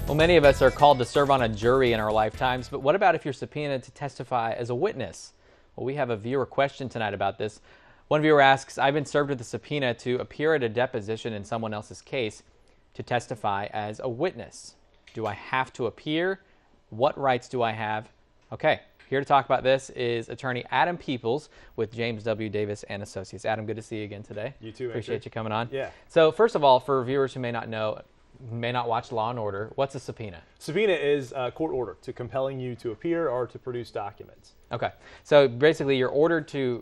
Well, many of us are called to serve on a jury in our lifetimes, but what about if you're subpoenaed to testify as a witness? Well, we have a viewer question tonight about this. One viewer asks, I've been served with a subpoena to appear at a deposition in someone else's case to testify as a witness. Do I have to appear? What rights do I have? Okay, here to talk about this is attorney Adam Peoples with James W. Davis and Associates. Adam, good to see you again today. You too, Appreciate you coming on. Yeah. So first of all, for viewers who may not know, may not watch Law and Order, what's a subpoena? Subpoena is a court order to compelling you to appear or to produce documents. Okay, so basically you're ordered to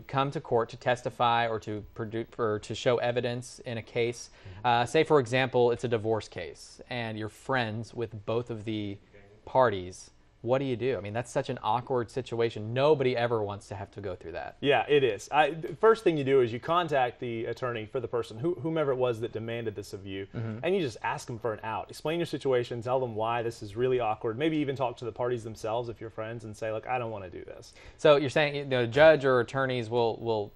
come to court to testify or to produce or to show evidence in a case. Say, for example, it's a divorce case and you're friends with both of the parties. What do you do? I mean, that's such an awkward situation. Nobody ever wants to have to go through that. Yeah, it is. The first thing you do is you contact the attorney for the person, whomever it was that demanded this of you, and you just ask them for an out. Explain your situation, tell them why this is really awkward. Maybe even talk to the parties themselves if you're friends and say, look, I don't want to do this. So you're saying the judge or attorneys will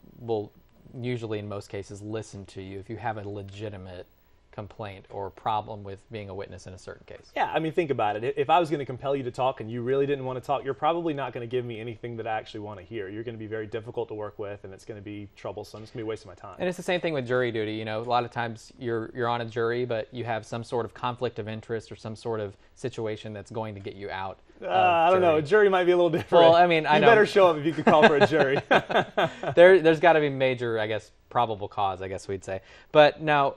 usually, in most cases, listen to you if you have a legitimate complaint or problem with being a witness in a certain case. Yeah, I mean, think about it. If I was going to compel you to talk and you really didn't want to talk, you're probably not going to give me anything that I actually want to hear. You're going to be very difficult to work with, and it's going to be troublesome. It's going to be wasting my time. And it's the same thing with jury duty. You know, a lot of times you're on a jury, but you have some sort of conflict of interest or some sort of situation that's going to get you out. I don't know. A jury might be a little different. Well, I mean, I know. You better show up if you could call for a jury. There's got to be major, I guess, probable cause, I guess we'd say. But now,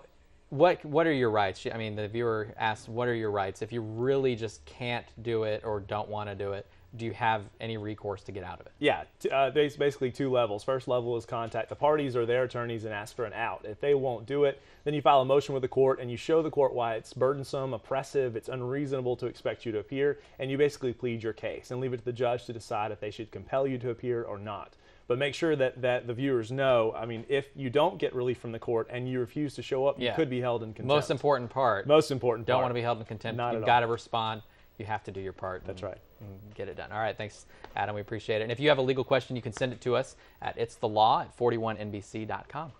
what are your rights? I mean, the viewer asks, what are your rights? If you really just can't do it or don't want to do it, do you have any recourse to get out of it? Yeah, there's basically two levels. First level is contact the parties or their attorneys and ask for an out. If they won't do it, then you file a motion with the court and you show the court why it's burdensome, oppressive, it's unreasonable to expect you to appear, and you basically plead your case and leave it to the judge to decide if they should compel you to appear or not. But make sure that the viewers know, I mean, if you don't get relief from the court and you refuse to show up, you could be held in contempt. Most important part. Most important part. Don't want to be held in contempt. You've got to respond. You have to do your part. That's right. And get it done. All right, thanks, Adam. We appreciate it. And if you have a legal question, you can send it to us at itsthelaw@41nbc.com.